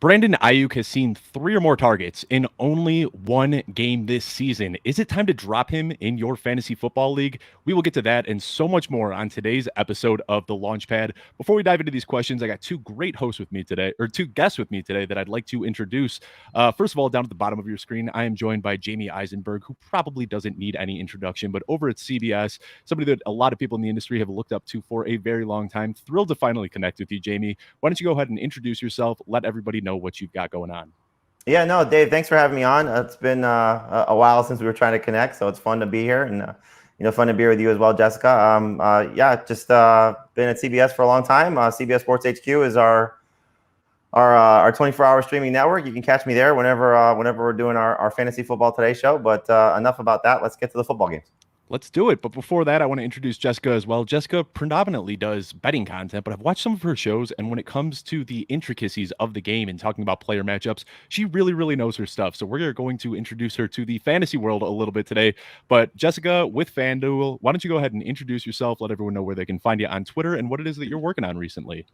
Brandon Ayuk has seen 3 or more targets in only one game this season. Is it time to drop him in your fantasy football league? We will get to that and so much more on today's episode of The Launchpad. Before we dive into these questions, I got 2 great hosts with me today, or 2 guests with me today that I'd like to introduce. First of all, down at the bottom of your screen, I am joined by Jamey Eisenberg, who probably doesn't need any introduction, but over at CBS, somebody that a lot of people in the industry have looked up to for a very long time. Thrilled to finally connect with you, Jamey. Why don't you go ahead and introduce yourself, let everybody know what you've got going on. Yeah, no, Dave, thanks for having me on. It's been a while since we were trying to connect, so it's fun to be here, and fun to be here with you as well, Jessica. Just been at CBS for a long time. CBS Sports HQ is our 24-hour streaming network. You can catch me there whenever we're doing our Fantasy Football Today show. But enough about that. Let's get to the football games. Let's do it. But before that, I want to introduce Jessica as well. Jessica predominantly does betting content, but I've watched some of her shows, and when it comes to the intricacies of the game and talking about player matchups, she really, really knows her stuff. So we're going to introduce her to the fantasy world a little bit today. But Jessica, with FanDuel, why don't you go ahead and introduce yourself, let everyone know where they can find you on Twitter and what it is that you're working on recently.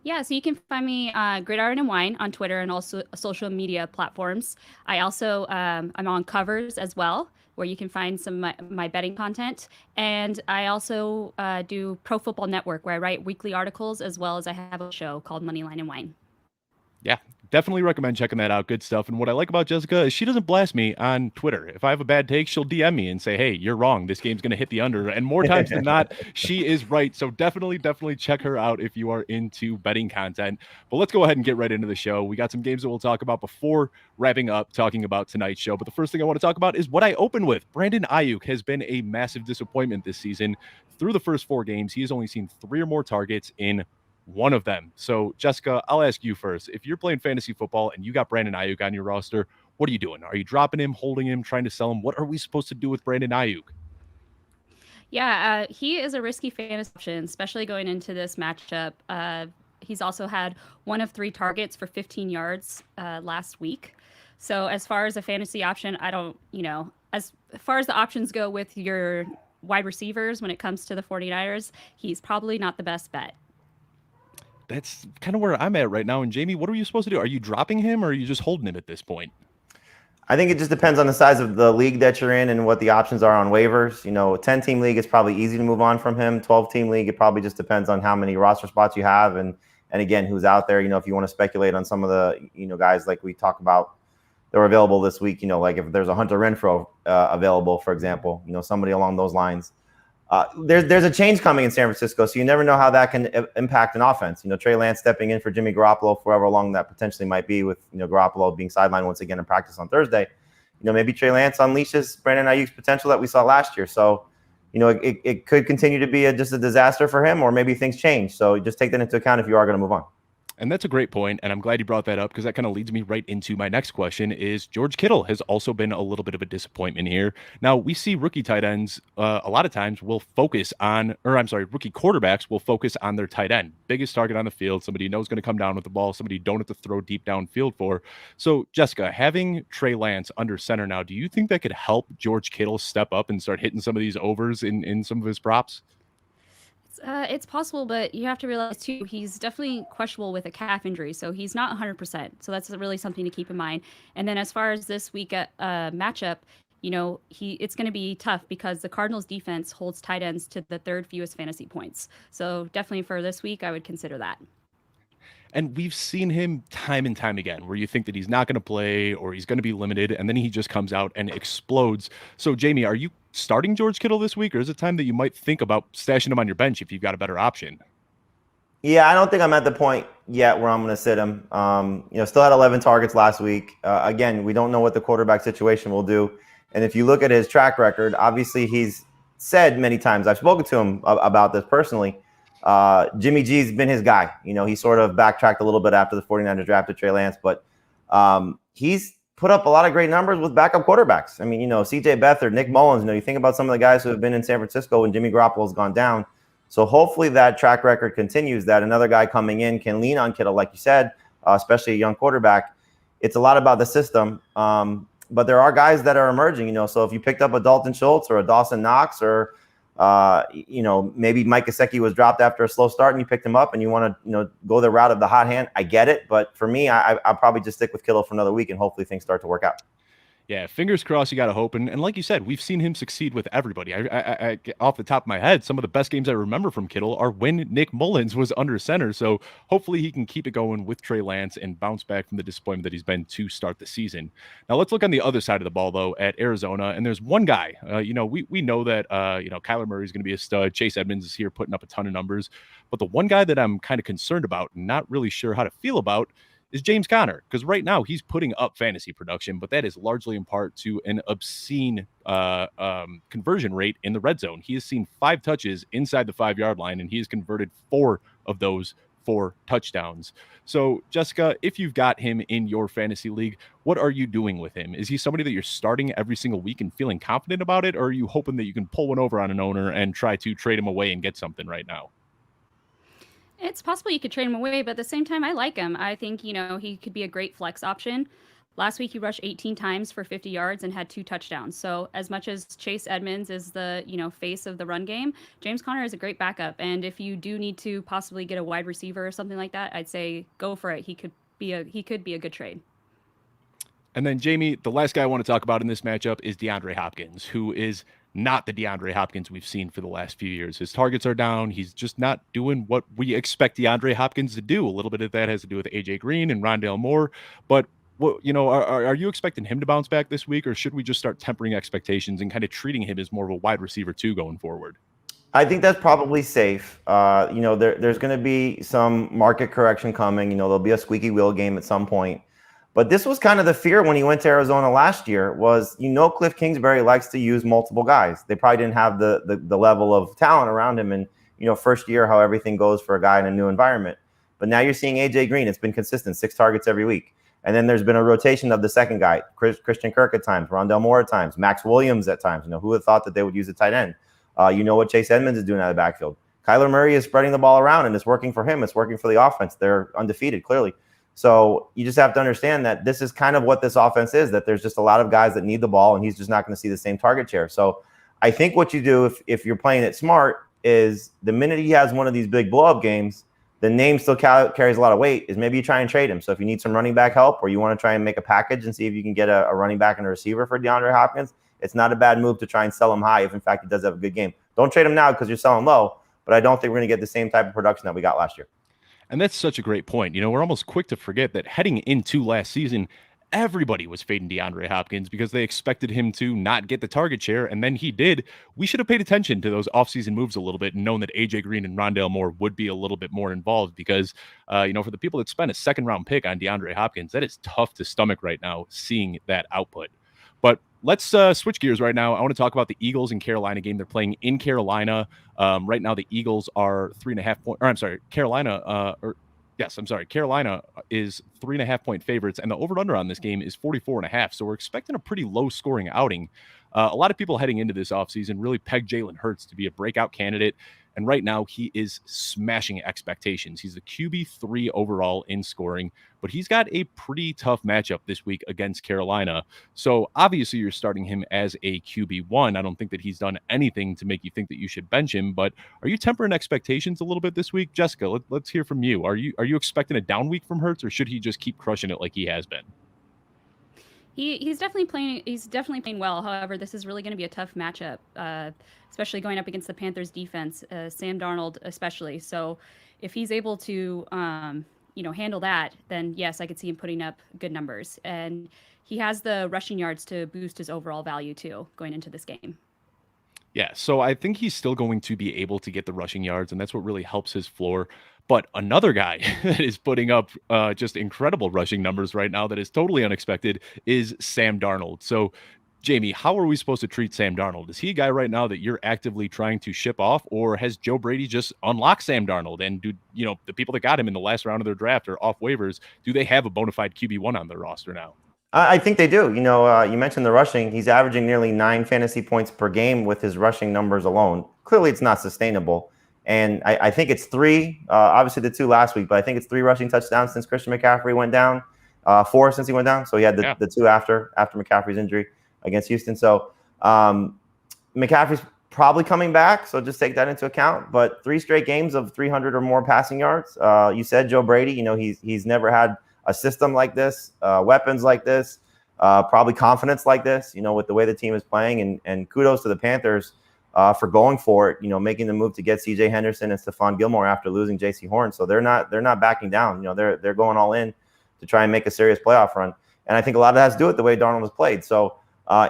Yeah, so you can find me Gridiron and Wine on Twitter and also social media platforms. I also I'm on Covers as well, where you can find some of my betting content. And I also do Pro Football Network, where I write weekly articles, as well as I have a show called Moneyline and Wine. Yeah, definitely recommend checking that out. Good stuff. And what I like about Jessica is she doesn't blast me on Twitter. If I have a bad take, she'll DM me and say, hey, you're wrong. This game's going to hit the under. And more times than not, she is right. So definitely check her out if you are into betting content. But let's go ahead and get right into the show. We got some games that we'll talk about before wrapping up talking about tonight's show. But the first thing I want to talk about is what I open with. Brandon Ayuk has been a massive disappointment this season. Through the first 4 games, he has only seen 3 or more targets in one of them. So, Jessica, I'll ask you first. If you're playing fantasy football and you got Brandon Ayuk on your roster, what are you doing? Are you dropping him, holding him, trying to sell him? What are we supposed to do with Brandon Ayuk? Yeah, he is a risky fantasy option, especially going into this matchup. He's also had 1 of 3 targets for 15 yards last week. So as far as a fantasy option, I don't, as far as the options go with your wide receivers when it comes to the 49ers, he's probably not the best bet. That's kind of where I'm at right now. And Jamey, what are you supposed to do? Are you dropping him or are you just holding him at this point? I think it just depends on the size of the league that you're in and what the options are on waivers. A 10-team league is probably easy to move on from him. 12-team league, it probably just depends on how many roster spots you have and again, who's out there. If you want to speculate on some of the, guys like we talk about that were available this week, like if there's a Hunter Renfrow available, for example, somebody along those lines. There's a change coming in San Francisco, so you never know how that can impact an offense. Trey Lance stepping in for Jimmy Garoppolo, for however long that potentially might be, with Garoppolo being sidelined once again in practice on Thursday. Maybe Trey Lance unleashes Brandon Ayuk's potential that we saw last year. So, it could continue to be just a disaster for him, or maybe things change. So just take that into account if you are going to move on. And that's a great point, and I'm glad you brought that up because that kind of leads me right into my next question is George Kittle has also been a little bit of a disappointment here. Now, we see rookie tight ends a lot of times will focus on, rookie quarterbacks will focus on their tight end. Biggest target on the field, somebody you know is going to come down with the ball, somebody you don't have to throw deep downfield for. So, Jessica, having Trey Lance under center now, do you think that could help George Kittle step up and start hitting some of these overs in some of his props? It's possible, but you have to realize, too, he's definitely questionable with a calf injury, so he's not 100%. So that's really something to keep in mind. And then as far as this week matchup, it's going to be tough because the Cardinals defense holds tight ends to the 3rd fewest fantasy points. So definitely for this week, I would consider that. And we've seen him time and time again where you think that he's not going to play or he's going to be limited, and then he just comes out and explodes. So, Jamey, are you starting George Kittle this week, or is it time that you might think about stashing him on your bench if you've got a better option? Yeah, I don't think I'm at the point yet where I'm going to sit him. Still had 11 targets last week. Again, we don't know what the quarterback situation will do. And if you look at his track record, obviously he's said many times, I've spoken to him about this personally, Jimmy G's been his guy. He sort of backtracked a little bit after the 49ers drafted Trey Lance, but he's put up a lot of great numbers with backup quarterbacks. I mean, CJ Beathard, Nick Mullins, you think about some of the guys who have been in San Francisco when Jimmy Garoppolo's gone down. So hopefully that track record continues, that another guy coming in can lean on Kittle, like you said, especially a young quarterback. It's a lot about the system. But there are guys that are emerging, so if you picked up a Dalton Schultz or a Dawson Knox or Maybe Mike Gesicki was dropped after a slow start and you picked him up and you want to, go the route of the hot hand. I get it. But for me, I'll probably just stick with Kittle for another week and hopefully things start to work out. Yeah, fingers crossed. You got to hope, and like you said, we've seen him succeed with everybody. I off the top of my head, some of the best games I remember from Kittle are when Nick Mullins was under center. So hopefully he can keep it going with Trey Lance and bounce back from the disappointment that he's been to start the season. Now let's look on the other side of the ball though at Arizona, and there's one guy. We know that Kyler Murray is going to be a stud. Chase Edmonds is here putting up a ton of numbers, but the one guy that I'm kind of concerned about, and not really sure how to feel about, is James Conner, because right now he's putting up fantasy production, but that is largely in part to an obscene conversion rate in the red zone. He has seen 5 touches inside the 5-yard line, and he has converted 4 of those 4 touchdowns. So, Jessica, if you've got him in your fantasy league, what are you doing with him? Is he somebody that you're starting every single week and feeling confident about it, or are you hoping that you can pull one over on an owner and try to trade him away and get something right now? It's possible you could trade him away, but at the same time, I like him. I think, he could be a great flex option. Last week, he rushed 18 times for 50 yards and had 2 touchdowns. So as much as Chase Edmonds is the, face of the run game, James Conner is a great backup. And if you do need to possibly get a wide receiver or something like that, I'd say go for it. He could be a good trade. And then, Jamey, the last guy I want to talk about in this matchup is Deandre Hopkins, who is not the Deandre Hopkins we've seen for the last few years. His targets are down. He's just not doing what we expect Deandre Hopkins to do. A little bit of that has to do with AJ Green and Rondale Moore. But, are you expecting him to bounce back this week, or should we just start tempering expectations and kind of treating him as more of a wide receiver too going forward? I think that's probably safe. There's going to be some market correction coming. There'll be a squeaky wheel game at some point. But this was kind of the fear when he went to Arizona last year was, Cliff Kingsbury likes to use multiple guys. They probably didn't have the level of talent around him. And, first year, how everything goes for a guy in a new environment. But now you're seeing AJ Green. It's been consistent, 6 targets every week. And then there's been a rotation of the second guy, Christian Kirk at times, Rondale Moore at times, Max Williams at times. Who would have thought that they would use a tight end? What Chase Edmonds is doing out of the backfield. Kyler Murray is spreading the ball around, and it's working for him. It's working for the offense. They're undefeated, clearly. So you just have to understand that this is kind of what this offense is, that there's just a lot of guys that need the ball, and he's just not going to see the same target share. So I think what you do if you're playing it smart is the minute he has one of these big blow-up games, the name still carries a lot of weight, is maybe you try and trade him. So if you need some running back help or you want to try and make a package and see if you can get a running back and a receiver for DeAndre Hopkins, it's not a bad move to try and sell him high if, in fact, he does have a good game. Don't trade him now because you're selling low, but I don't think we're going to get the same type of production that we got last year. And that's such a great point. We're almost quick to forget that heading into last season, everybody was fading DeAndre Hopkins because they expected him to not get the target share, and then he did. We should have paid attention to those offseason moves a little bit and known that AJ Green and Rondale Moore would be a little bit more involved because, for the people that spent a second-round pick on DeAndre Hopkins, that is tough to stomach right now, seeing that output. But let's switch gears right now. I want to talk about the Eagles and Carolina game. They're playing in Carolina. Right now, the Eagles are 3.5 point. Or I'm sorry, Carolina. Carolina is 3.5 point favorites, and the over/under on this game is 44.5. So we're expecting a pretty low-scoring outing. A lot of people heading into this offseason really pegged Jalen Hurts to be a breakout candidate. And right now, he is smashing expectations. He's the QB3 overall in scoring, but he's got a pretty tough matchup this week against Carolina. So obviously, you're starting him as a QB1. I don't think that he's done anything to make you think that you should bench him, but are you tempering expectations a little bit this week? Jessica, let's hear from you. Are you expecting a down week from Hurts, or should he just keep crushing it like he has been? He's definitely playing well. However, this is really going to be a tough matchup, especially going up against the Panthers defense, Sam Darnold especially. So if he's able to, handle that, then yes, I could see him putting up good numbers. And he has the rushing yards to boost his overall value too, going into this game. Yeah, so I think he's still going to be able to get the rushing yards, and that's what really helps his floor. But another guy that is putting up just incredible rushing numbers right now that is totally unexpected is Sam Darnold. So, Jamey, how are we supposed to treat Sam Darnold? Is he a guy right now that you're actively trying to ship off, or has Joe Brady just unlocked Sam Darnold? And do the people that got him in the last round of their draft or off waivers, do they have a bona fide QB1 on their roster now? I think they do. You mentioned the rushing. He's averaging nearly 9 fantasy points per game with his rushing numbers alone. Clearly, it's not sustainable. And I think it's 3, obviously the 2 last week, but I think it's 3 rushing touchdowns since Christian McCaffrey went down, 4 since he went down. So he had the 2 after McCaffrey's injury against Houston. So McCaffrey's probably coming back, so just take that into account. But 3 straight games of 300 or more passing yards. You said Joe Brady. He's never had a system like this, weapons like this, probably confidence like this. With the way the team is playing, and kudos to the Panthers for going for it. Making the move to get C.J. Henderson and Stephon Gilmore after losing J.C. Horn. So they're not backing down. They're going all in to try and make a serious playoff run. And I think a lot of that has to do with the way Darnold has played. So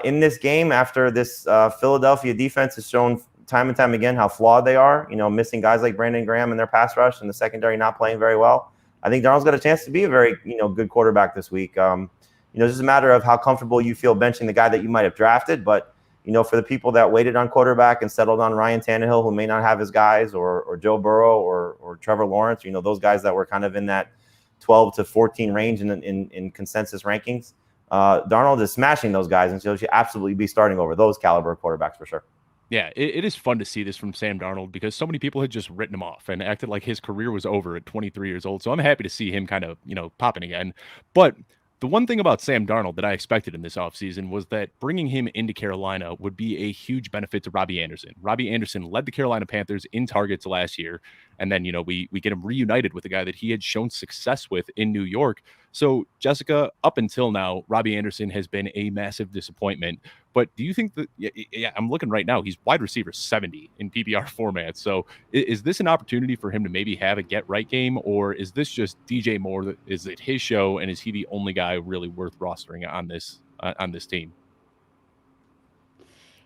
in this game, after this Philadelphia defense has shown time and time again how flawed they are, missing guys like Brandon Graham in their pass rush and the secondary not playing very well, I think Darnold's got a chance to be a very good quarterback this week. It's just a matter of how comfortable you feel benching the guy that you might have drafted. But for the people that waited on quarterback and settled on Ryan Tannehill, who may not have his guys, or Joe Burrow or Trevor Lawrence, those guys that were kind of in that 12 to 14 range in consensus rankings. Darnold is smashing those guys, and so he should absolutely be starting over those caliber quarterbacks for sure. Yeah, it is fun to see this from Sam Darnold because so many people had just written him off and acted like his career was over at 23 years old. So I'm happy to see him kind of, popping again. But the one thing about Sam Darnold that I expected in this offseason was that bringing him into Carolina would be a huge benefit to Robbie Anderson. Robbie Anderson led the Carolina Panthers in targets last year. And then, we get him reunited with a guy that he had shown success with in New York. So, Jessica, up until now, Robbie Anderson has been a massive disappointment. But do you think that, yeah, I'm looking right now, he's wide receiver 70 in PPR format. So is this an opportunity for him to maybe have a get-right game, or is this just DJ Moore? Is it his show, and is he the only guy really worth rostering on this team?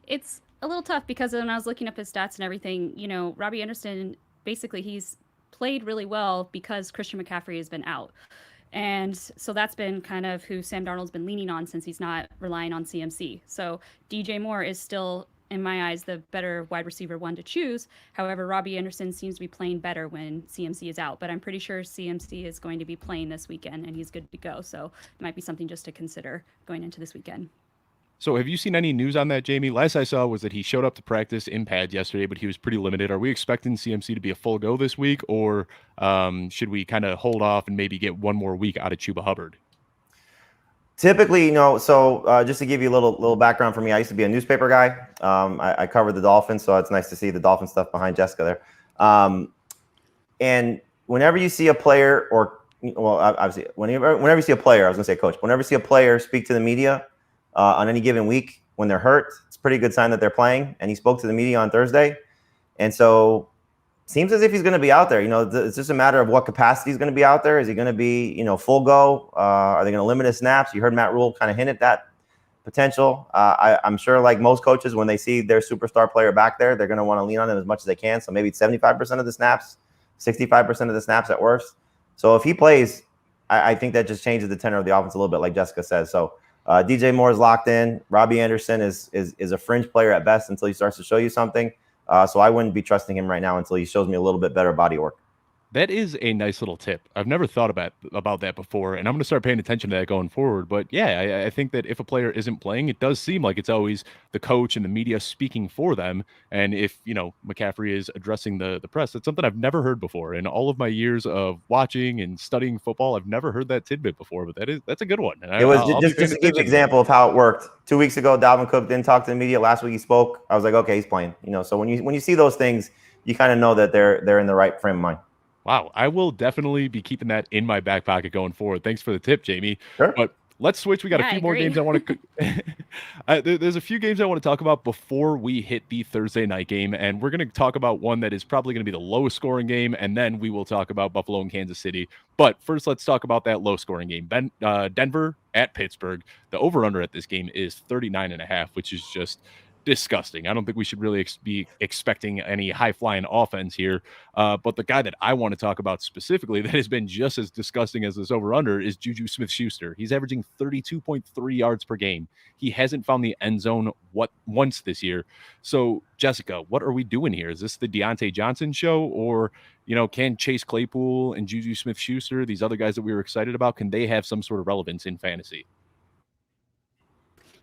It's a little tough because when I was looking up his stats and everything, Robbie Anderson, basically he's played really well because Christian McCaffrey has been out. And so that's been kind of who Sam Darnold's been leaning on since he's not relying on CMC. So DJ Moore is still, in my eyes, the better wide receiver one to choose. However, Robbie Anderson seems to be playing better when CMC is out. But I'm pretty sure CMC is going to be playing this weekend and he's good to go. So it might be something just to consider going into this weekend. So have you seen any news on that, Jamey? Last I saw was that he showed up to practice in pads yesterday, but he was pretty limited. Are we expecting CMC to be a full go this week, or should we kind of hold off and maybe get one more week out of Chuba Hubbard? Typically, so just to give you a little background for me, I used to be a newspaper guy. I covered the Dolphins, so it's nice to see the Dolphin stuff behind Jessica there. And whenever you see a player, obviously, whenever you see a player, I was going to say coach, whenever you see a player speak to the media, on any given week when they're hurt, it's a pretty good sign that they're playing. And he spoke to the media on Thursday. And so seems as if he's going to be out there. It's just a matter of what capacity he's going to be out there. Is he going to be, full go? Are they going to limit his snaps? You heard Matt Rule kind of hint at that potential. I'm sure like most coaches, when they see their superstar player back there, they're going to want to lean on him as much as they can. So maybe it's 75% of the snaps, 65% of the snaps at worst. So if he plays, I think that just changes the tenor of the offense a little bit, like Jessica says. So DJ Moore is locked in. Robbie Anderson is a fringe player at best until he starts to show you something. So I wouldn't be trusting him right now until he shows me a little bit better body work. That is a nice little tip. I've never thought about that before, and I'm going to start paying attention to that going forward. But yeah, I think that if a player isn't playing, it does seem like it's always the coach and the media speaking for them. And if, McCaffrey is addressing the press, that's something I've never heard before. In all of my years of watching and studying football, I've never heard that tidbit before, but that's a good one. And it was just to give you an example of how it worked. 2 weeks ago, Dalvin Cook didn't talk to the media. Last week he spoke. I was like, okay, he's playing. So when you see those things, you kind of know that they're in the right frame of mind. Wow, I will definitely be keeping that in my back pocket going forward. Thanks for the tip, Jamey. Sure. But let's switch. We got a few more games I want to there's a few games I want to talk about before we hit the Thursday night game, and we're going to talk about one that is probably going to be the lowest scoring game, and then we will talk about Buffalo and Kansas City. But first, let's talk about that low scoring game. Denver at Pittsburgh. The over-under at this game is 39.5, which is just disgusting. I don't think we should really be expecting any high-flying offense here. But the guy that I want to talk about specifically that has been just as disgusting as this over-under is Juju Smith-Schuster. He's averaging 32.3 yards per game. He hasn't found the end zone once this year. So, Jessica, what are we doing here? Is this the Deontay Johnson show? Or, can Chase Claypool and Juju Smith-Schuster, these other guys that we were excited about, can they have some sort of relevance in fantasy?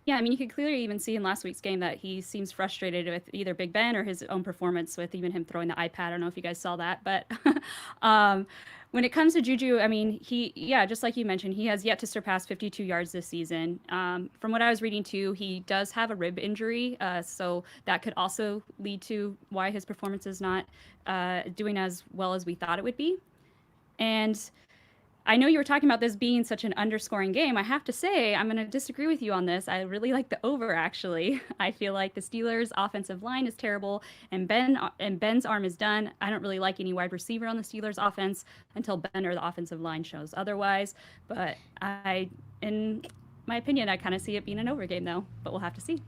Yeah, I mean, you could clearly even see in last week's game that he seems frustrated with either Big Ben or his own performance with even him throwing the iPad. I don't know if you guys saw that, but when it comes to Juju, I mean, just like you mentioned, he has yet to surpass 52 yards this season. From what I was reading too, he does have a rib injury, so that could also lead to why his performance is not doing as well as we thought it would be. And I know you were talking about this being such an underscoring game. I have to say, I'm going to disagree with you on this. I really like the over, actually. I feel like the Steelers' offensive line is terrible, and Ben's arm is done. I don't really like any wide receiver on the Steelers' offense until Ben or the offensive line shows otherwise. But in my opinion, I kind of see it being an over game, though. But we'll have to see.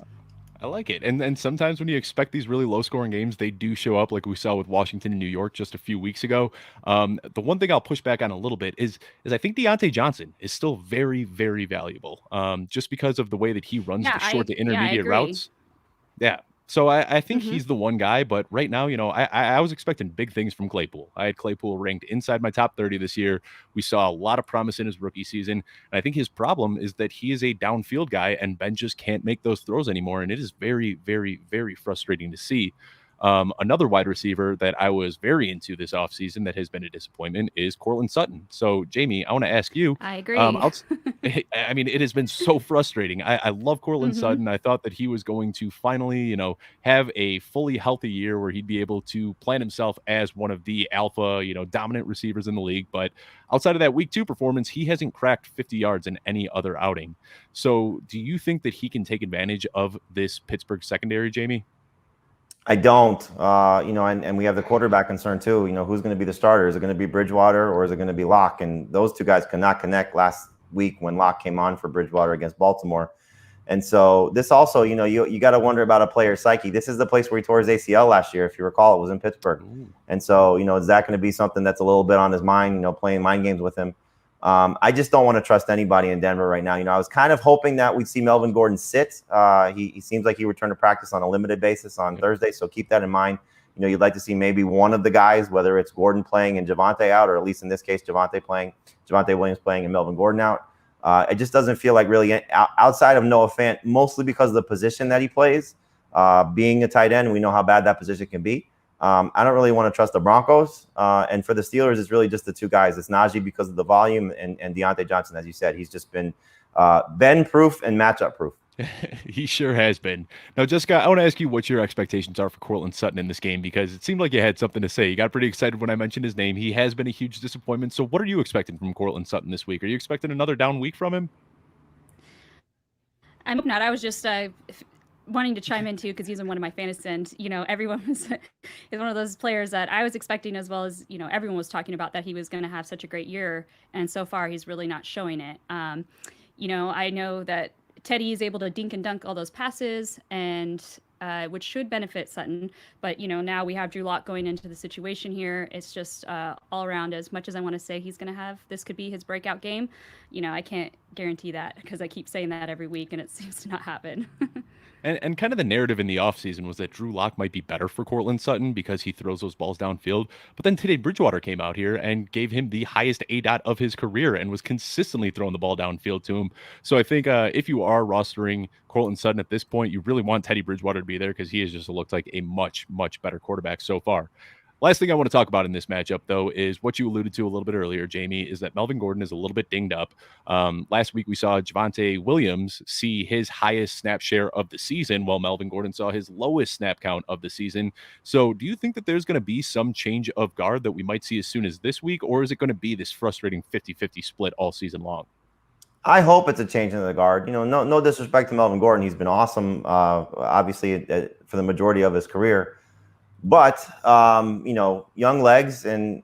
I like it. And sometimes when you expect these really low scoring games, they do show up, like we saw with Washington and New York just a few weeks ago. The one thing I'll push back on a little bit is I think Deontay Johnson is still very, very valuable, just because of the way that he runs the short to intermediate routes. Yeah. So I think he's the one guy, but right now, I was expecting big things from Claypool. I had Claypool ranked inside my top 30 this year. We saw a lot of promise in his rookie season. And I think his problem is that he is a downfield guy and Ben just can't make those throws anymore. And it is very, very, very frustrating to see. Another wide receiver that I was very into this offseason that has been a disappointment is Cortland Sutton. So, Jamey, I want to ask you. I agree. I mean, it has been so frustrating. I love Cortland Sutton. I thought that he was going to finally, have a fully healthy year where he'd be able to plant himself as one of the alpha, dominant receivers in the league. But outside of that week 2 performance, he hasn't cracked 50 yards in any other outing. So do you think that he can take advantage of this Pittsburgh secondary, Jamey? I don't, and we have the quarterback concern too. Who's going to be the starter? Is it going to be Bridgewater or is it going to be Locke? And those two guys could not connect last week when Locke came on for Bridgewater against Baltimore. And so this also, you got to wonder about a player's psyche. This is the place where he tore his ACL last year. If you recall, it was in Pittsburgh. Ooh. And so, is that going to be something that's a little bit on his mind, playing mind games with him? I just don't want to trust anybody in Denver right now. I was kind of hoping that we'd see Melvin Gordon sit. He seems like he returned to practice on a limited basis on Thursday, so keep that in mind. You'd like to see maybe one of the guys, whether it's Gordon playing and Javonte out, or at least in this case, Javonte Williams playing and Melvin Gordon out. It just doesn't feel like really outside of Noah Fant, mostly because of the position that he plays. Being a tight end, we know how bad that position can be. I don't really want to trust the Broncos. And for the Steelers, it's really just the two guys. It's Najee because of the volume and Deontay Johnson, as you said. He's just been Ben-proof and matchup-proof. He sure has been. Now, Jessica, I want to ask you what your expectations are for Cortland Sutton in this game, because it seemed like you had something to say. You got pretty excited when I mentioned his name. He has been a huge disappointment. So what are you expecting from Cortland Sutton this week? Are you expecting another down week from him? I hope not. I was just wanting to chime in too, because he's in one of my fantasy, and everyone is one of those players that I was expecting, as well as everyone was talking about, that he was going to have such a great year, and so far he's really not showing it. I know that Teddy is able to dink and dunk all those passes, and which should benefit Sutton. But now we have Drew Lock going into the situation here. It's just all around. As much as I want to say he's going to have, this could be his breakout game, I can't guarantee that, because I keep saying that every week and it seems to not happen. And kind of the narrative in the offseason was that Drew Lock might be better for Cortland Sutton because he throws those balls downfield. But then today Bridgewater came out here and gave him the highest ADOT of his career and was consistently throwing the ball downfield to him. So I think if you are rostering Cortland Sutton at this point, you really want Teddy Bridgewater to be there, because he has just looked like a much, much better quarterback so far. Last thing I want to talk about in this matchup, though, is what you alluded to a little bit earlier, Jamey, is that Melvin Gordon is a little bit dinged up. Last week, we saw Javonte Williams see his highest snap share of the season, while Melvin Gordon saw his lowest snap count of the season. So do you think that there's going to be some change of guard that we might see as soon as this week, or is it going to be this frustrating 50-50 split all season long? I hope it's a change in the guard. No disrespect to Melvin Gordon. He's been awesome, obviously, for the majority of his career. But, young legs and,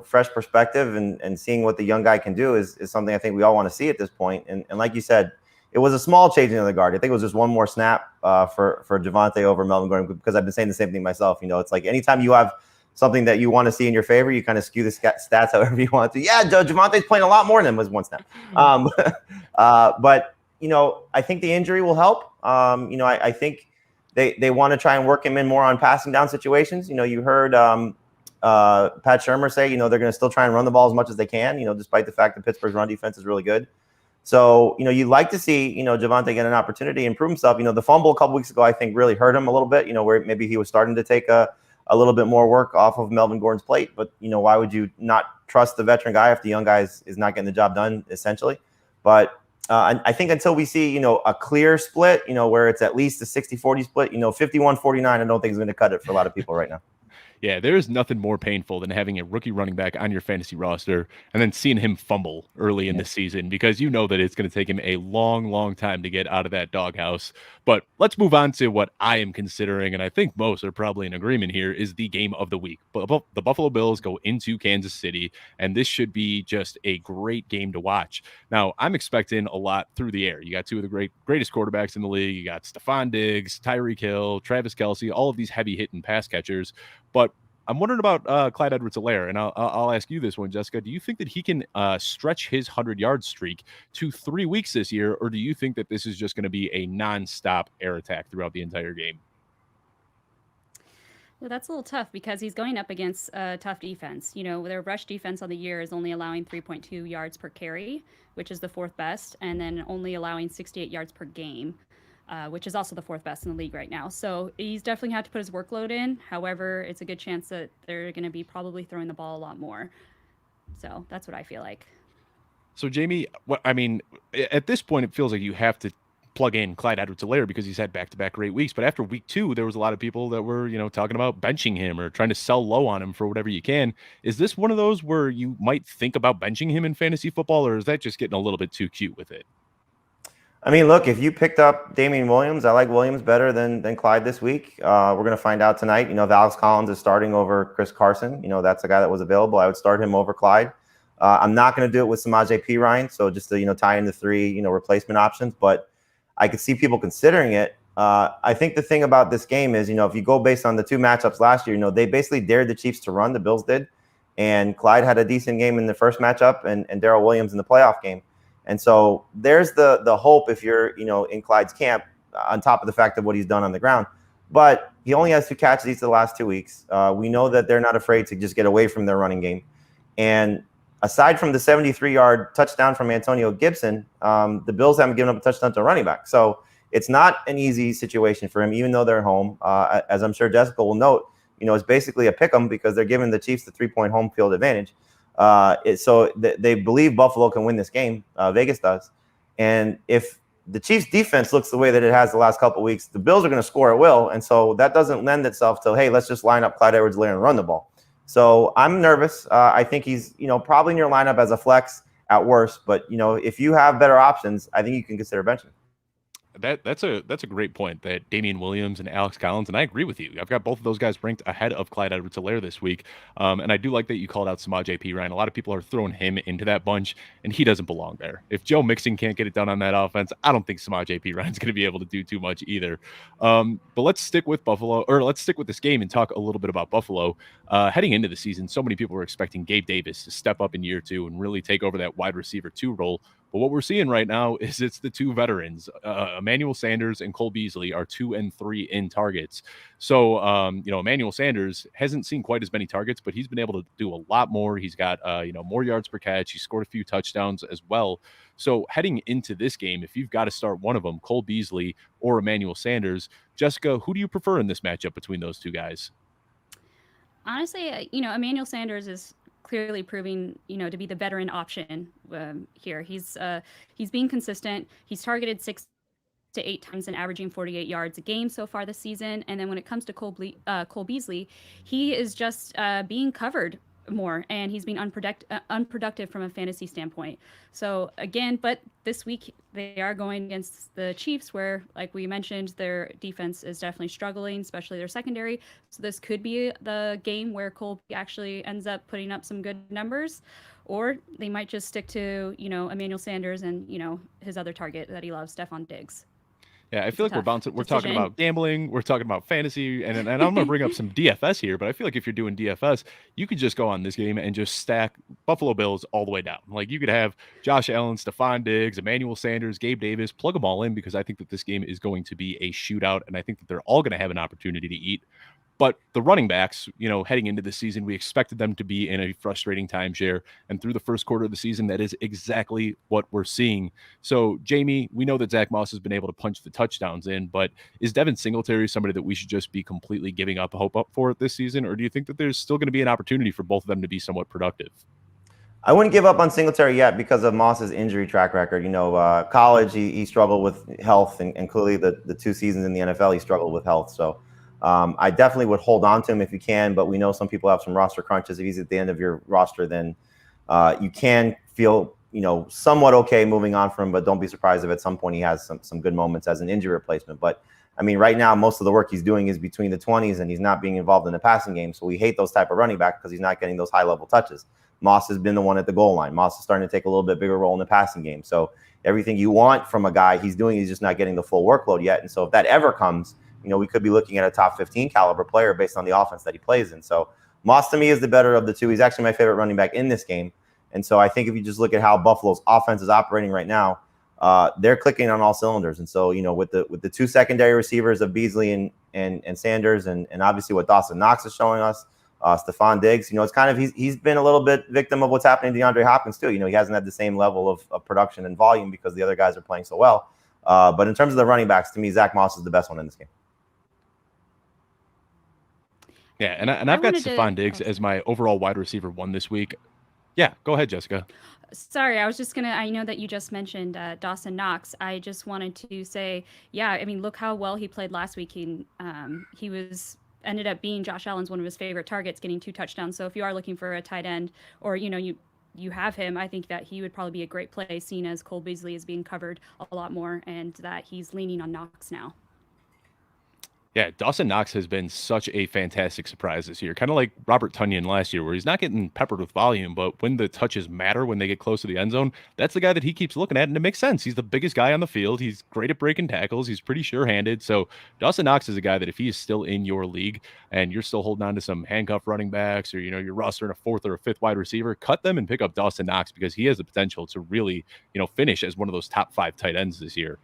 fresh perspective and seeing what the young guy can do is something I think we all want to see at this point. And like you said, it was a small change in the guard. I think it was just one more snap for Javonte over Melvin Gordon, because I've been saying the same thing myself. It's like anytime you have something that you want to see in your favor, you kind of skew the stats however you want to. Yeah, Javonte's playing a lot more than was one snap. But, I think the injury will help. I think they want to try and work him in more on passing down situations. You heard Pat Shurmur say, they're going to still try and run the ball as much as they can, despite the fact that Pittsburgh's run defense is really good. So, you'd like to see, Javonte get an opportunity to improve himself. The fumble a couple weeks ago, I think, really hurt him a little bit, where maybe he was starting to take a a little bit more work off of Melvin Gordon's plate. But, why would you not trust the veteran guy if the young guy is not getting the job done, essentially? But I think until we see, a clear split, where it's at least a 60-40 split, 51-49, I don't think is going to cut it for a lot of people right now. Yeah, there's nothing more painful than having a rookie running back on your fantasy roster and then seeing him fumble early in the season, because you know that it's going to take him a long, long time to get out of that doghouse. But let's move on to what I am considering, and I think most are probably in agreement here, is the game of the week. The Buffalo Bills go into Kansas City, and this should be just a great game to watch. Now, I'm expecting a lot through the air. You got two of the greatest quarterbacks in the league. You got Stephon Diggs, Tyreek Hill, Travis Kelce, all of these heavy-hitting pass catchers. But I'm wondering about Clyde Edwards-Helaire, and I'll ask you this one, Jessica. Do you think that he can stretch his 100-yard streak to 3 weeks this year, or do you think that this is just going to be a nonstop air attack throughout the entire game? Well, that's a little tough because he's going up against a tough defense. Their rush defense on the year is only allowing 3.2 yards per carry, which is the fourth best, and then only allowing 68 yards per game, which is also the fourth best in the league right now. So he's definitely had to put his workload in. However, it's a good chance that they're going to be probably throwing the ball a lot more. So that's what I feel like. So, Jamey, at this point, it feels like you have to plug in Clyde Edwards-Helaire because he's had back-to-back great weeks. But after week 2, there was a lot of people that were, talking about benching him or trying to sell low on him for whatever you can. Is this one of those where you might think about benching him in fantasy football, or is that just getting a little bit too cute with it? Look, if you picked up Damian Williams, I like Williams better than Clyde this week. We're going to find out tonight. If Alex Collins is starting over Chris Carson, that's a guy that was available. I would start him over Clyde. I'm not going to do it with Samaje Perine, so just to, tie in the 3, replacement options. But I could see people considering it. I think the thing about this game is, if you go based on the 2 matchups last year, they basically dared the Chiefs to run. The Bills did. And Clyde had a decent game in the first matchup and Daryl Williams in the playoff game. And so there's the hope if you're, in Clyde's camp, on top of the fact of what he's done on the ground. But he only has 2 catches each of the last 2 weeks. We know that they're not afraid to just get away from their running game. And aside from the 73-yard touchdown from Antonio Gibson, the Bills haven't given up a touchdown to a running back. So it's not an easy situation for him, even though they're home. As I'm sure Jessica will note, it's basically a pick 'em because they're giving the Chiefs the 3-point home field advantage. So they believe Buffalo can win this game. Vegas does. And if the Chiefs defense looks the way that it has the last couple of weeks, the Bills are going to score at will. And so that doesn't lend itself to, hey, let's just line up Clyde Edwards-Helaire and run the ball. So I'm nervous. I think he's, probably in your lineup as a flex at worst. But, if you have better options, I think you can consider benching. That's a great point, that Damian Williams and Alex Collins, and I agree with you. I've got both of those guys ranked ahead of Clyde Edwards-Helaire this week, and I do like that you called out Samaje Perine. A lot of people are throwing him into that bunch, and he doesn't belong there. If Joe Mixon can't get it done on that offense, I don't think Samaje Perine's going to be able to do too much either. But let's stick with Buffalo, or let's stick with this game and talk a little bit about Buffalo. Heading into the season, so many people were expecting Gabe Davis to step up in year 2 and really take over that wide receiver 2 role. But what we're seeing right now is it's the 2 veterans. Emmanuel Sanders and Cole Beasley are 2 and 3 in targets. So, Emmanuel Sanders hasn't seen quite as many targets, but he's been able to do a lot more. He's got, more yards per catch. He scored a few touchdowns as well. So heading into this game, if you've got to start one of them, Cole Beasley or Emmanuel Sanders, Jessica, who do you prefer in this matchup between those 2 guys? Honestly, Emmanuel Sanders is clearly proving, to be the veteran option here. He's being consistent. He's targeted 6 to 8 times and averaging 48 yards a game so far this season. And then when it comes to Cole Beasley, he is just being covered more, and he's being unproductive from a fantasy standpoint. So again, but this week they are going against the Chiefs, where, like we mentioned, their defense is definitely struggling, especially their secondary. So this could be the game where Cole actually ends up putting up some good numbers, or they might just stick to, Emmanuel Sanders and, his other target that he loves, Stephon Diggs. Yeah, I feel like we're talking about gambling, we're talking about fantasy, and I'm going to bring up some DFS here, but I feel like if you're doing DFS, you could just go on this game and just stack Buffalo Bills all the way down. Like, you could have Josh Allen, Stephon Diggs, Emmanuel Sanders, Gabe Davis, plug them all in, because I think that this game is going to be a shootout, and I think that they're all going to have an opportunity to eat But the running backs, heading into the season, we expected them to be in a frustrating timeshare. And through the first quarter of the season, that is exactly what we're seeing. So, Jamey, we know that Zach Moss has been able to punch the touchdowns in, but is Devin Singletary somebody that we should just be completely giving up hope for this season? Or do you think that there's still going to be an opportunity for both of them to be somewhat productive? I wouldn't give up on Singletary yet because of Moss's injury track record. College, he struggled with health, and clearly the 2 seasons in the NFL, he struggled with health. So I definitely would hold on to him if you can, but we know some people have some roster crunches. If he's at the end of your roster, then you can feel, somewhat okay moving on from him, but don't be surprised if at some point he has some good moments as an injury replacement. But I mean, right now, most of the work he's doing is between the 20s, and he's not being involved in the passing game. So we hate those type of running backs because he's not getting those high-level touches. Moss has been the one at the goal line. Moss is starting to take a little bit bigger role in the passing game. So everything you want from a guy he's doing, he's just not getting the full workload yet. And so if that ever comes, we could be looking at a top 15 caliber player based on the offense that he plays in. So Moss to me is the better of the two. He's actually my favorite running back in this game. And so I think if you just look at how Buffalo's offense is operating right now, they're clicking on all cylinders. And so, with the 2 secondary receivers of Beasley and Sanders, and obviously what Dawson Knox is showing us, Stephon Diggs, it's kind of, he's been a little bit victim of what's happening to Deandre Hopkins too. He hasn't had the same level of production and volume because the other guys are playing so well. But in terms of the running backs, to me, Zach Moss is the best one in this game. Yeah, and I've got Stephon Diggs as my overall wide receiver 1 this week. Yeah, go ahead, Jessica. Sorry, I was just I know that you just mentioned Dawson Knox. I just wanted to say, yeah, I mean, look how well he played last week. He ended up being Josh Allen's one of his favorite targets, getting 2 touchdowns. So if you are looking for a tight end, or you have him, I think that he would probably be a great play, seeing as Cole Beasley is being covered a lot more and that he's leaning on Knox now. Yeah, Dawson Knox has been such a fantastic surprise this year, kind of like Robert Tonyan last year, where he's not getting peppered with volume, but when the touches matter, when they get close to the end zone, that's the guy that he keeps looking at, and it makes sense. He's the biggest guy on the field. He's great at breaking tackles. He's pretty sure-handed. So Dawson Knox is a guy that if he is still in your league and you're still holding on to some handcuff running backs, or you're rostering a 4th or a 5th wide receiver, cut them and pick up Dawson Knox because he has the potential to really finish as one of those top 5 tight ends this year.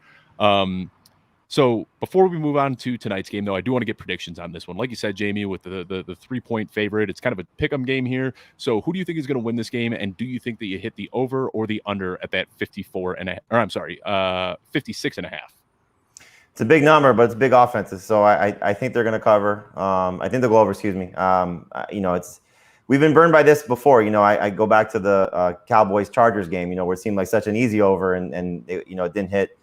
So before we move on to tonight's game, though, I do want to get predictions on this one. Like you said, Jamey, with the 3-point favorite, it's kind of a pick-em game here. So who do you think is going to win this game? And do you think that you hit the over or the under at that 56 and a half? It's a big number, but it's big offenses. So I think they're going to cover. I think they'll go over, excuse me. We've been burned by this before. I go back to the Cowboys-Chargers game, where it seemed like such an easy over and it didn't hit.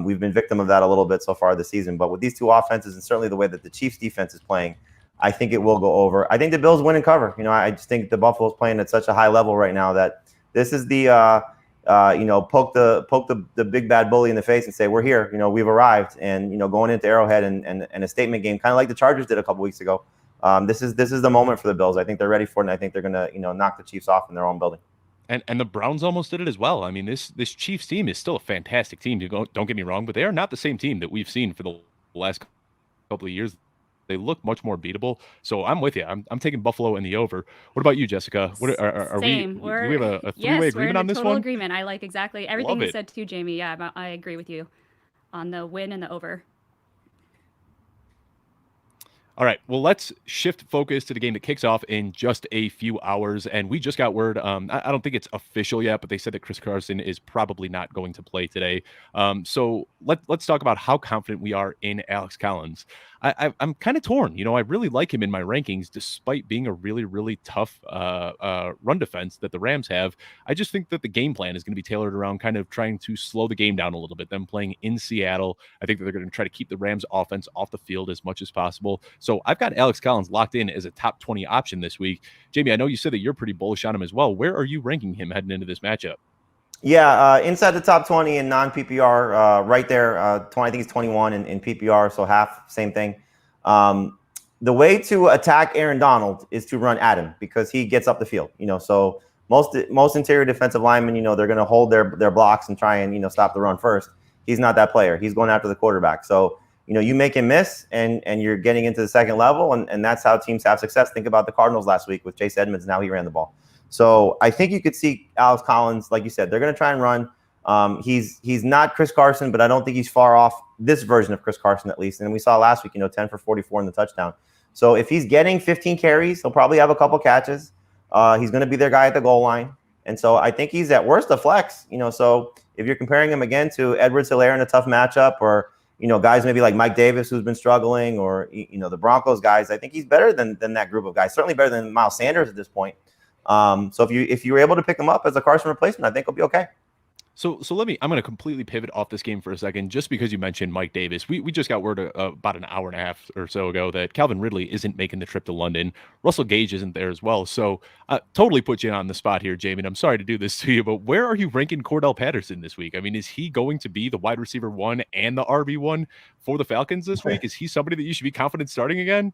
We've been victim of that a little bit so far this season, but with these 2 offenses and certainly the way that the Chiefs defense is playing, I think it will go over. I think the Bills win and cover. I just think the Buffalo's playing at such a high level right now that this is the poke the big bad bully in the face and say, we're here, we've arrived. And going into Arrowhead and a statement game, kind of like the Chargers did a couple weeks ago. This is the moment for the Bills. I think they're ready for it, and I think they're gonna knock the Chiefs off in their own building. And the Browns almost did it as well. I mean, this Chiefs team is still a fantastic team. Don't get me wrong, but they are not the same team that we've seen for the last couple of years. They look much more beatable. So I'm with you. I'm taking Buffalo in the over. What about you, Jessica? Are Same. we? Do we have a 3-way agreement on this one? Total agreement. I like exactly everything you said too, Jamey. Yeah, I agree with you on the win and the over. All right, well, let's shift focus to the game that kicks off in just a few hours. And we just got word, I don't think it's official yet, but they said that Chris Carson is probably not going to play today. So let's talk about how confident we are in Alex Collins. I'm kind of torn. I really like him in my rankings, despite being a really, really tough run defense that the Rams have. I just think that the game plan is going to be tailored around kind of trying to slow the game down a little bit. Them playing in Seattle, I think that they're going to try to keep the Rams offense off the field as much as possible. So I've got Alex Collins locked in as a top 20 option this week. Jamey, I know you said that you're pretty bullish on him as well. Where are you ranking him heading into this matchup? Yeah, inside the top 20 in non-PPR, right there. I think he's 21 in PPR, so half, same thing. The way to attack Aaron Donald is to run at him because he gets up the field. So most interior defensive linemen, they're going to hold their blocks and try and stop the run first. He's not that player. He's going after the quarterback. So you make him miss, and you're getting into the second level, and that's how teams have success. Think about the Cardinals last week with Chase Edmonds. Now he ran the ball. So I think you could see Alex Collins, like you said, they're going to try and run. He's not Chris Carson, but I don't think he's far off this version of Chris Carson, at least. And we saw last week, 10 for 44 in the touchdown. So if he's getting 15 carries, he'll probably have a couple catches. He's going to be their guy at the goal line. And so I think he's at worst a flex, so if you're comparing him again to Edwards-Helaire in a tough matchup, or, guys maybe like Mike Davis, who's been struggling, or, the Broncos guys, I think he's better than that group of guys, certainly better than Miles Sanders at this point. So if you were able to pick him up as a Carson replacement, I think he'll be okay. So I'm going to completely pivot off this game for a second, just because you mentioned Mike Davis. We just got word about an hour and a half or so ago that Calvin Ridley isn't making the trip to London. Russell Gage isn't there as well. So totally put you on the spot here, Jamey. And I'm sorry to do this to you, but where are you ranking Cordell Patterson this week? I mean, is he going to be the wide receiver 1 and the RB1 for the Falcons this week? Is he somebody that you should be confident starting again?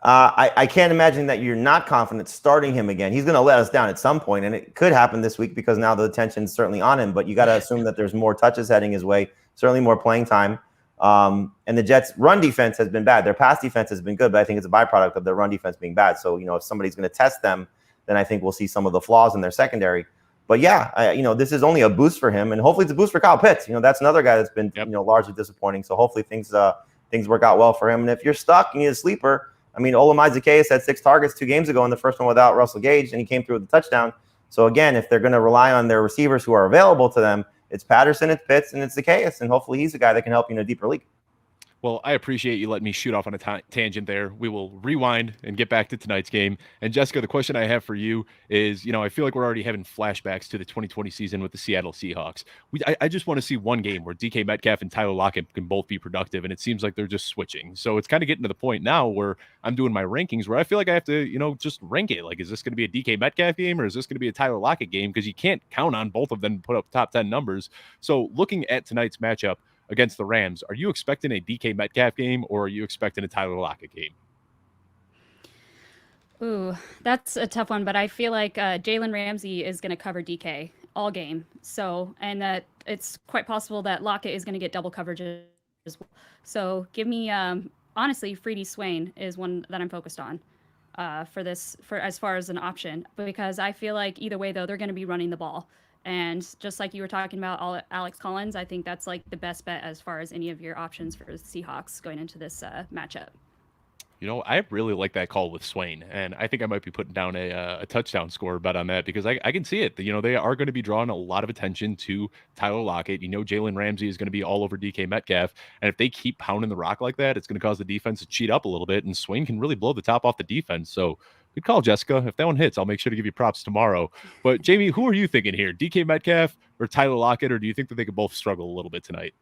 I can't imagine that you're not confident starting him again. He's going to let us down at some point, and it could happen this week because now the attention's certainly on him. But you got to assume that there's more touches heading his way, certainly more playing time. And the Jets' run defense has been bad. Their pass defense has been good, but I think it's a byproduct of their run defense being bad. So, if somebody's going to test them, then I think we'll see some of the flaws in their secondary. But yeah, this is only a boost for him, and hopefully it's a boost for Kyle Pitts. That's another guy that's been largely disappointing. So hopefully things work out well for him. And if you're stuck, you need a sleeper. I mean, Olamide Zaccheaus had 6 targets 2 games ago in the first one without Russell Gage, and he came through with a touchdown. So again, if they're going to rely on their receivers who are available to them, it's Patterson, it's Pitts, and it's Zaccheaus, and hopefully he's a guy that can help you in a deeper league. Well, I appreciate you letting me shoot off on a tangent there. We will rewind and get back to tonight's game. And Jessica, the question I have for you is, I feel like we're already having flashbacks to the 2020 season with the Seattle Seahawks. I just want to see one game where DK Metcalf and Tyler Lockett can both be productive, and it seems like they're just switching. So it's kind of getting to the point now where I'm doing my rankings where I feel like I have to, just rank it. Like, is this going to be a DK Metcalf game or is this going to be a Tyler Lockett game? Because you can't count on both of them to put up top 10 numbers. So looking at tonight's matchup against the Rams, are you expecting a DK Metcalf game or are you expecting a Tyler Lockett game? Ooh, that's a tough one, but I feel like Jalen Ramsey is going to cover DK all game. So, and that it's quite possible that Lockett is going to get double coverage as well. So give me, honestly, Freddie Swain is one that I'm focused on for as far as an option, because I feel like either way, though, they're going to be running the ball. And just like you were talking about Alex Collins, I think that's like the best bet as far as any of your options for the Seahawks going into this matchup. I really like that call with Swain, and I think I might be putting down a touchdown score bet on that because I can see it. They are going to be drawing a lot of attention to Tyler Lockett. Jalen Ramsey is going to be all over DK Metcalf, and if they keep pounding the rock like that, it's going to cause the defense to cheat up a little bit, and Swain can really blow the top off the defense. So good call, Jessica. If that one hits, I'll make sure to give you props tomorrow. But Jamey, who are you thinking here? DK Metcalf or Tyler Lockett, or do you think that they could both struggle a little bit tonight?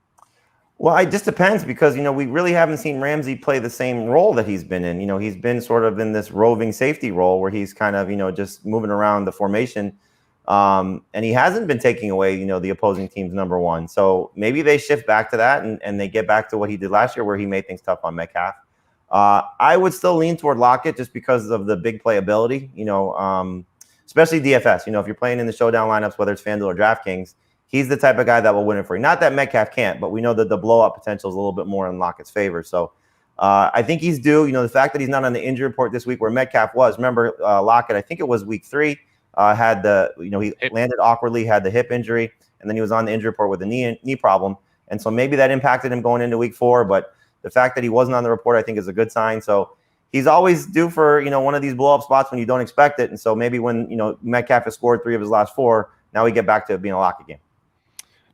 Well, it just depends because, we really haven't seen Ramsey play the same role that he's been in. He's been sort of in this roving safety role where he's kind of, just moving around the formation. And he hasn't been taking away, the opposing team's number one. So maybe they shift back to that and they get back to what he did last year where he made things tough on Metcalf. I would still lean toward Lockett just because of the big playability, especially DFS. If you're playing in the showdown lineups, whether it's FanDuel or DraftKings, he's the type of guy that will win it for you. Not that Metcalf can't, but we know that the blow-up potential is a little bit more in Lockett's favor. So I think he's due. The fact that he's not on the injury report this week where Metcalf was. Remember, Lockett, I think it was week 3, had he landed awkwardly, had the hip injury, and then he was on the injury report with a knee problem. And so maybe that impacted him going into week 4. But the fact that he wasn't on the report, I think, is a good sign. So he's always due for, one of these blow-up spots when you don't expect it. And so maybe when, Metcalf has scored 3 of his last 4, now we get back to being a Lockett game.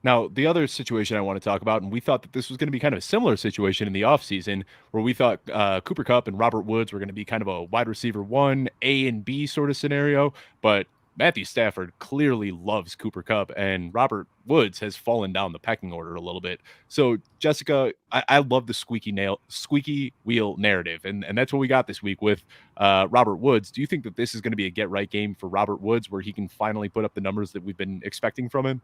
Now, the other situation I want to talk about, and we thought that this was going to be kind of a similar situation in the offseason where we thought Cooper Kupp and Robert Woods were going to be kind of a wide receiver 1, A and B sort of scenario. But Matthew Stafford clearly loves Cooper Kupp, and Robert Woods has fallen down the pecking order a little bit. So, Jessica, I love the squeaky wheel narrative, and that's what we got this week with Robert Woods. Do you think that this is going to be a get-right game for Robert Woods where he can finally put up the numbers that we've been expecting from him?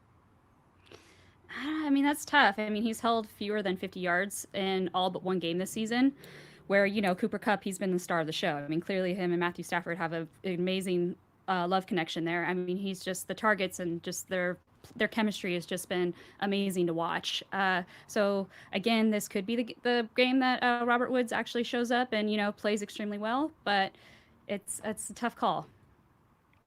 I mean, that's tough. I mean, he's held fewer than 50 yards in all but one game this season where, Cooper Kupp, he's been the star of the show. I mean, clearly him and Matthew Stafford have an amazing love connection there. I mean, he's just the targets and just their chemistry has just been amazing to watch. So again, this could be the game that Robert Woods actually shows up and, plays extremely well, but it's a tough call.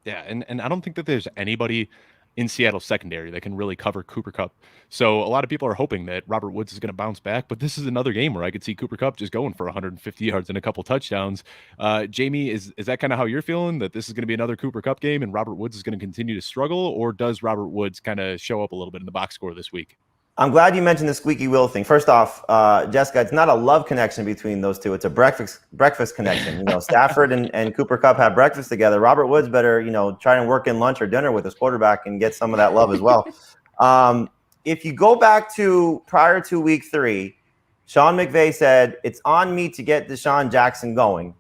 Yeah. And I don't think that there's anybody in Seattle's secondary that can really cover Cooper Kupp. So a lot of people are hoping that Robert Woods is going to bounce back, but this is another game where I could see Cooper Kupp just going for 150 yards and a couple touchdowns. Jamey, is that kind of how you're feeling, that this is going to be another Cooper Kupp game and Robert Woods is going to continue to struggle, or does Robert Woods kind of show up a little bit in the box score this week? I'm glad you mentioned the squeaky wheel thing. First off, Jessica, it's not a love connection between those two. It's a breakfast connection. You know, Stafford and Cooper Kupp have breakfast together. Robert Woods better, try and work in lunch or dinner with his quarterback and get some of that love as well. If you go back to prior to week 3, Sean McVay said, it's on me to get Deshaun Jackson going.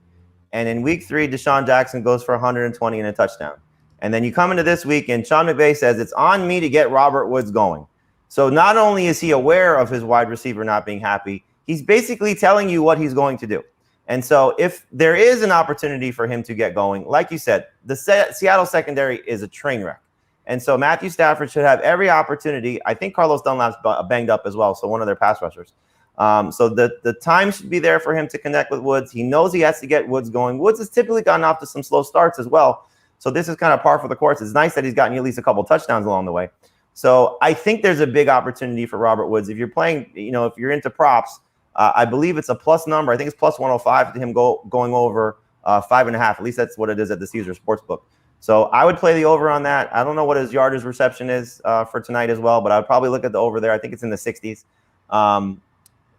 And in week 3, Deshaun Jackson goes for 120 and a touchdown. And then you come into this week and Sean McVay says, it's on me to get Robert Woods going. So not only is he aware of his wide receiver not being happy, he's basically telling you what he's going to do. And so if there is an opportunity for him to get going, like you said, the Seattle secondary is a train wreck. And so Matthew Stafford should have every opportunity. I think Carlos Dunlap's banged up as well, so one of their pass rushers. So the time should be there for him to connect with Woods. He knows he has to get Woods going. Woods has typically gotten off to some slow starts as well. So this is kind of par for the course. It's nice that he's gotten you at least a couple touchdowns along the way. So I think there's a big opportunity for Robert Woods. If you're playing, if you're into props, I believe it's a plus number. I think it's plus 105 to him going over 5.5. At least that's what it is at the Caesar Sportsbook. So I would play the over on that. I don't know what his yardage reception is for tonight as well, but I would probably look at the over there. I think it's in the 60s.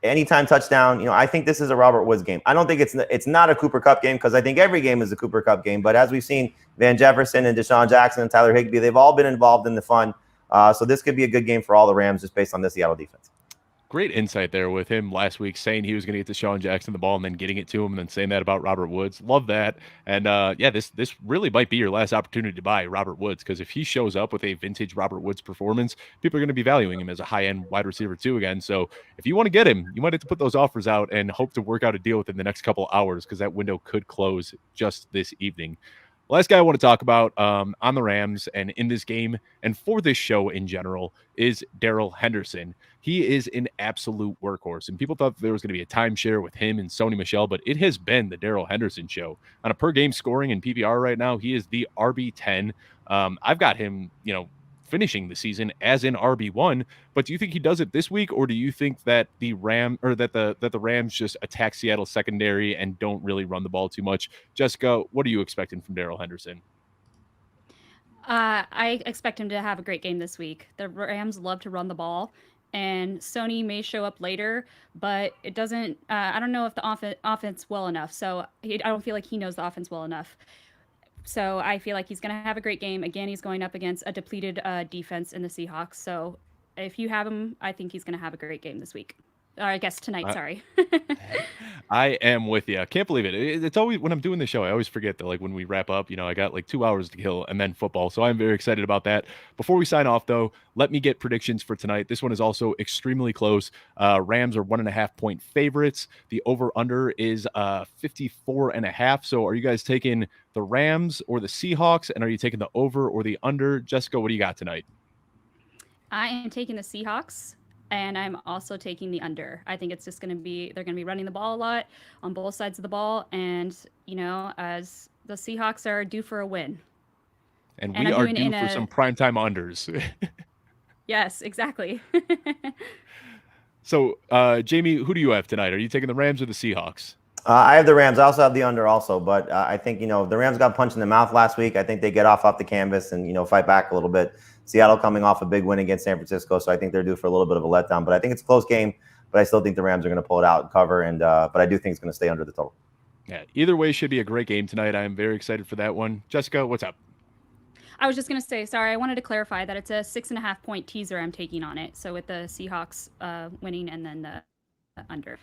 Anytime touchdown, I think this is a Robert Woods game. I don't think it's not a Cooper Kupp game, because I think every game is a Cooper Kupp game. But as we've seen, Van Jefferson and Deshaun Jackson and Tyler Higbee, they've all been involved in the fun. So this could be a good game for all the Rams just based on the Seattle defense. Great insight there with him last week saying he was going to get Deshaun Jackson the ball and then getting it to him and then saying that about Robert Woods. Love that. And this really might be your last opportunity to buy Robert Woods, because if he shows up with a vintage Robert Woods performance, people are going to be valuing him as a high-end wide receiver too again. So if you want to get him, you might have to put those offers out and hope to work out a deal within the next couple hours, because that window could close just this evening. Last guy I want to talk about on the Rams and in this game and for this show in general is Daryl Henderson. He is an absolute workhorse, and people thought there was going to be a timeshare with him and Sony Michel, but it has been the Daryl Henderson show. On a per-game scoring in PPR right now, he is the RB10. I've got him, finishing the season as an RB1, but do you think he does it this week, or do you think that the Rams just attack Seattle's secondary and don't really run the ball too much? Jessica, what are you expecting from Daryl Henderson? I expect him to have a great game this week. The Rams love to run the ball, and Sony may show up later, but it doesn't. I don't know if the offense well enough. So I don't feel like he knows the offense well enough. So I feel like he's going to have a great game. Again, he's going up against a depleted defense in the Seahawks. So if you have him, I think he's going to have a great game this week. Or I guess tonight, sorry. I am with you. I can't believe it. It's always, when I'm doing the show, I always forget that, when we wrap up, I got 2 hours to kill and then football. So I'm very excited about that. Before we sign off, though, let me get predictions for tonight. This one is also extremely close. Rams are 1.5 point favorites. The over-under is 54.5. So are you guys taking the Rams or the Seahawks? And are you taking the over or the under? Jessica, what do you got tonight? I am taking the Seahawks. And I'm also taking the under. I think it's just they're going to be running the ball a lot on both sides of the ball. And, as the Seahawks are due for a win. And we are due for some primetime unders. Yes, exactly. So, Jamey, who do you have tonight? Are you taking the Rams or the Seahawks? I have the Rams. I also have the under also. But I think, the Rams got punched in the mouth last week. I think they get off the canvas and, fight back a little bit. Seattle coming off a big win against San Francisco, so I think they're due for a little bit of a letdown. But I think it's a close game, but I still think the Rams are going to pull it out and cover. And but I do think it's going to stay under the total. Yeah, either way should be a great game tonight. I am very excited for that one. Jessica, what's up? I was just going to say, sorry, I wanted to clarify that it's a 6.5 point teaser I'm taking on it. So with the Seahawks winning and then the under.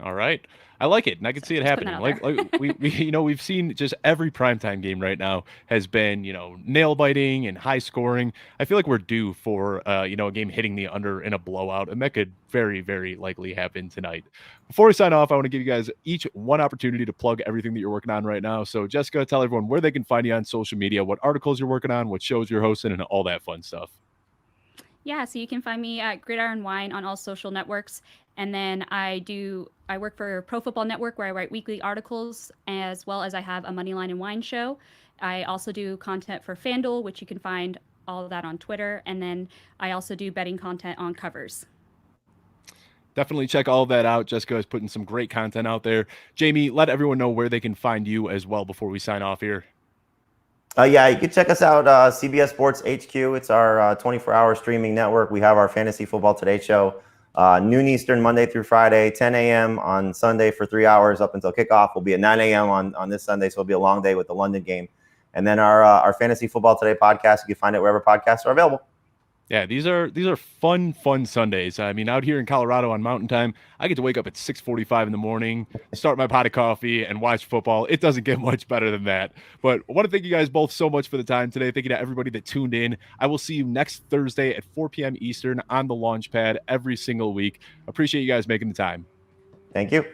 All right. I like it, and I can see it happening. Like we've seen just every primetime game right now has been, nail biting and high scoring. I feel like we're due for, a game hitting the under in a blowout, and that could very, very likely happen tonight. Before we sign off, I want to give you guys each one opportunity to plug everything that you're working on right now. So Jessica, tell everyone where they can find you on social media, what articles you're working on, what shows you're hosting, and all that fun stuff. Yeah, so you can find me at Gridiron Wine on all social networks. And then I work for Pro Football Network, where I write weekly articles, as well as I have a Moneyline and Wine show. I also do content for FanDuel, which you can find all of that on Twitter. And then I also do betting content on Covers. Definitely check all of that out. Jessica is putting some great content out there. Jamey, let everyone know where they can find you as well before we sign off here. Yeah, you can check us out, CBS Sports HQ. It's our 24-hour streaming network. We have our Fantasy Football Today show, noon Eastern, Monday through Friday, 10 a.m. on Sunday for 3 hours up until kickoff. We'll be at 9 a.m. on this Sunday, so it'll be a long day with the London game. And then our Fantasy Football Today podcast, you can find it wherever podcasts are available. Yeah, these are fun Sundays. I mean, out here in Colorado on Mountain Time, I get to wake up at 6:45 in the morning, start my pot of coffee, and watch football. It doesn't get much better than that. But I want to thank you guys both so much for the time today. Thank you to everybody that tuned in. I will see you next Thursday at 4 p.m. Eastern on the Launchpad every single week. Appreciate you guys making the time. Thank you.